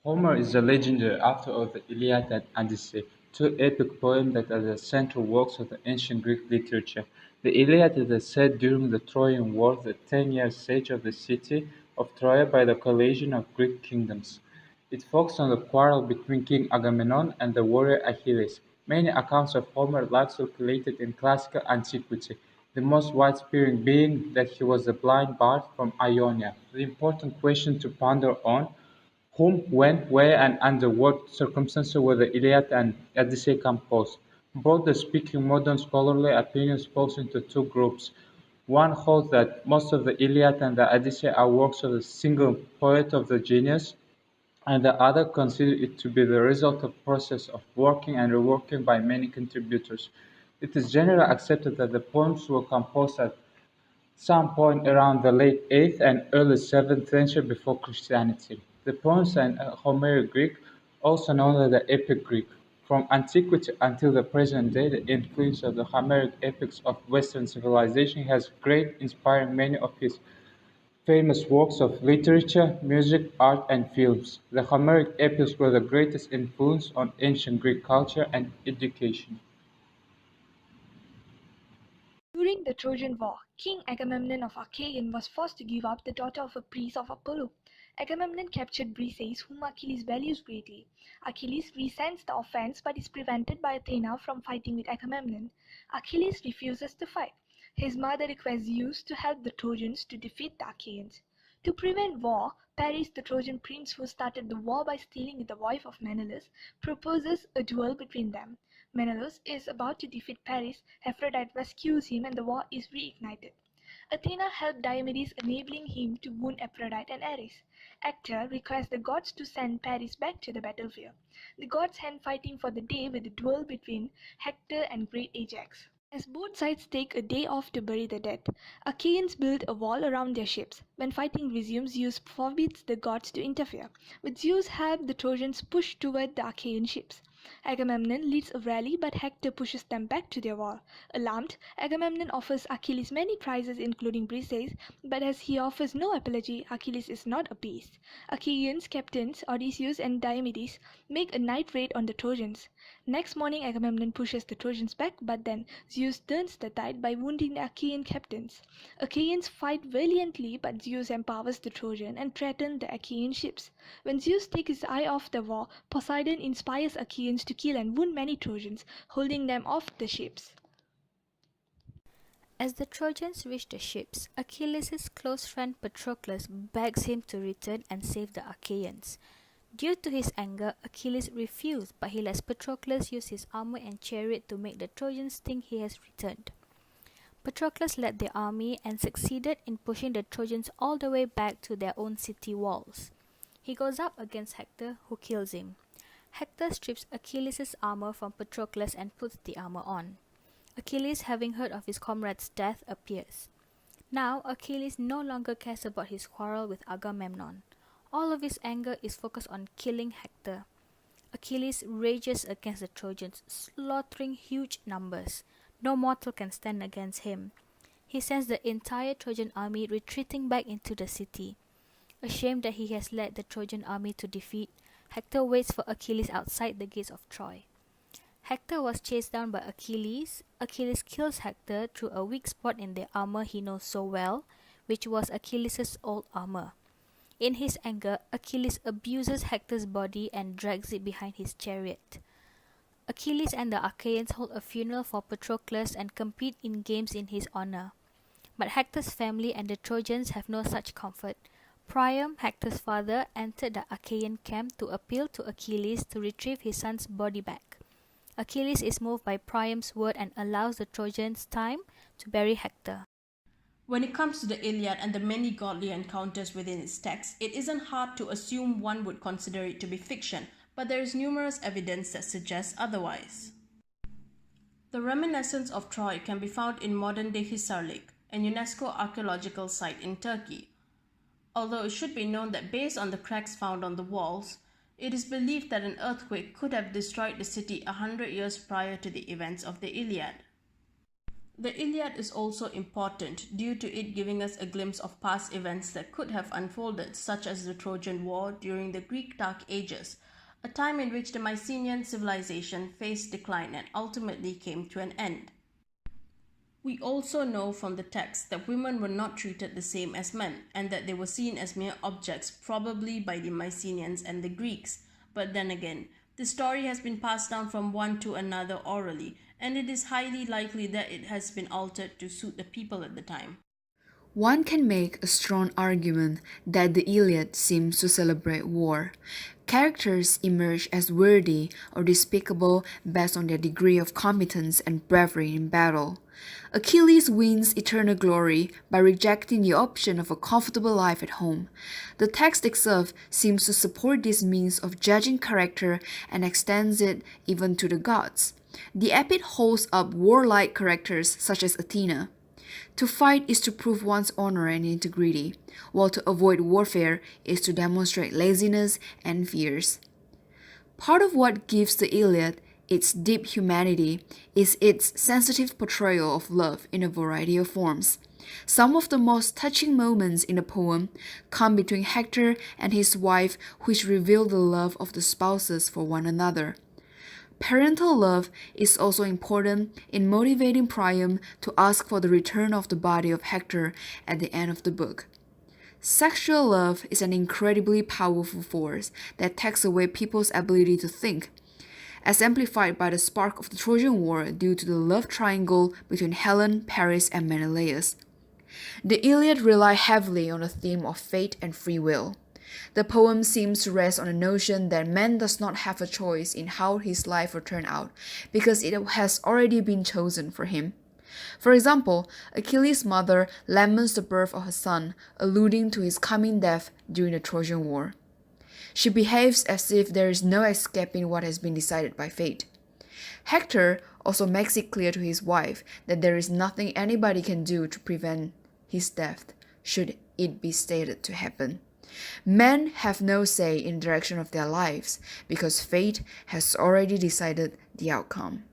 Homer is the legendary author of the Iliad and Odyssey, two epic poems that are the central works of the ancient Greek literature. The Iliad is set during the Trojan War, the 10-year siege of the city of Troy by the coalition of Greek kingdoms. It focuses on the quarrel between King Agamemnon and the warrior Achilles. Many accounts of Homer's life circulated in classical antiquity, the most widespread being that he was a blind bard from Ionia. The important question to ponder on whom, when, where, and under what circumstances were the Iliad and Odyssey composed? Broadly speaking, modern scholarly opinions fall into two groups. One holds that most of the Iliad and the Odyssey are works of a single poet of the genius, and the other considers it to be the result of process of working and reworking by many contributors. It is generally accepted that the poems were composed at some point around the late 8th and early 7th century before Christianity. The poems in Homeric Greek, also known as the Epic Greek, from antiquity until the present day, the influence of the Homeric epics of Western civilization has greatly inspired many of his famous works of literature, music, art, and films. The Homeric epics were the greatest influence on ancient Greek culture and education. During the Trojan War, King Agamemnon of Achaean was forced to give up the daughter of a priest of Apollo. Agamemnon captured Briseis, whom Achilles values greatly. Achilles resents the offense but is prevented by Athena from fighting with Agamemnon. Achilles refuses to fight. His mother requests Zeus to help the Trojans to defeat the Achaeans. To prevent war, Paris, the Trojan prince who started the war by stealing the wife of Menelaus, proposes a duel between them. Menelaus is about to defeat Paris, Aphrodite rescues him and the war is reignited. Athena helped Diomedes, enabling him to wound Aphrodite and Ares. Hector requests the gods to send Paris back to the battlefield. The gods end fighting for the day with a duel between Hector and great Ajax. As both sides take a day off to bury the dead, Achaeans build a wall around their ships. When fighting resumes, Zeus forbids the gods to interfere. With Zeus' help, the Trojans push toward the Achaean ships. Agamemnon leads a rally, but Hector pushes them back to their wall. Alarmed, Agamemnon offers Achilles many prizes, including Briseis, but as he offers no apology, Achilles is not appeased. Achaeans captains Odysseus and Diomedes make a night raid on the Trojans. Next morning, Agamemnon pushes the Trojans back, but then Zeus turns the tide by wounding the Achaean captains. Achaeans fight valiantly, but Zeus empowers the Trojan and threatens the Achaean ships. When Zeus takes his eye off the war, Poseidon inspires Achaeans to kill and wound many Trojans, holding them off the ships. As the Trojans reach the ships, Achilles' close friend Patroclus begs him to return and save the Achaeans. Due to his anger, Achilles refuses, but he lets Patroclus use his armor and chariot to make the Trojans think he has returned. Patroclus led the army and succeeded in pushing the Trojans all the way back to their own city walls. He goes up against Hector, who kills him. Hector strips Achilles' armor from Patroclus and puts the armor on. Achilles, having heard of his comrade's death, appears. Now Achilles no longer cares about his quarrel with Agamemnon. All of his anger is focused on killing Hector. Achilles rages against the Trojans, slaughtering huge numbers. No mortal can stand against him. He sends the entire Trojan army retreating back into the city. Ashamed that he has led the Trojan army to defeat, Hector waits for Achilles outside the gates of Troy. Hector was chased down by Achilles. Achilles kills Hector through a weak spot in the armor he knows so well, which was Achilles' old armor. In his anger, Achilles abuses Hector's body and drags it behind his chariot. Achilles and the Achaeans hold a funeral for Patroclus and compete in games in his honor. But Hector's family and the Trojans have no such comfort. Priam, Hector's father, entered the Achaean camp to appeal to Achilles to retrieve his son's body back. Achilles is moved by Priam's word and allows the Trojans time to bury Hector. When it comes to the Iliad and the many godly encounters within its text, it isn't hard to assume one would consider it to be fiction, but there is numerous evidence that suggests otherwise. The reminiscence of Troy can be found in modern-day Hisarlik, a UNESCO archaeological site in Turkey. Although it should be known that based on the cracks found on the walls, it is believed that an earthquake could have destroyed the city 100 years prior to the events of the Iliad. The Iliad is also important due to it giving us a glimpse of past events that could have unfolded, such as the Trojan War during the Greek Dark Ages, a time in which the Mycenaean civilization faced decline and ultimately came to an end. We also know from the text that women were not treated the same as men, and that they were seen as mere objects, probably by the Mycenaeans and the Greeks. But then again, the story has been passed down from one to another orally, and it is highly likely that it has been altered to suit the people at the time. One can make a strong argument that the Iliad seems to celebrate war. Characters emerge as worthy or despicable based on their degree of competence and bravery in battle. Achilles wins eternal glory by rejecting the option of a comfortable life at home. The text itself seems to support this means of judging character and extends it even to the gods. The epic holds up warlike characters such as Athena. To fight is to prove one's honor and integrity, while to avoid warfare is to demonstrate laziness and fears. Part of what gives the Iliad its deep humanity is its sensitive portrayal of love in a variety of forms. Some of the most touching moments in the poem come between Hector and his wife, which reveal the love of the spouses for one another. Parental love is also important in motivating Priam to ask for the return of the body of Hector at the end of the book. Sexual love is an incredibly powerful force that takes away people's ability to think, exemplified by the spark of the Trojan War due to the love triangle between Helen, Paris, and Menelaus. The Iliad relies heavily on the theme of fate and free will. The poem seems to rest on the notion that man does not have a choice in how his life will turn out, because it has already been chosen for him. For example, Achilles' mother laments the birth of her son, alluding to his coming death during the Trojan War. She behaves as if there is no escaping what has been decided by fate. Hector also makes it clear to his wife that there is nothing anybody can do to prevent his death, should it be stated to happen. Men have no say in the direction of their lives because fate has already decided the outcome.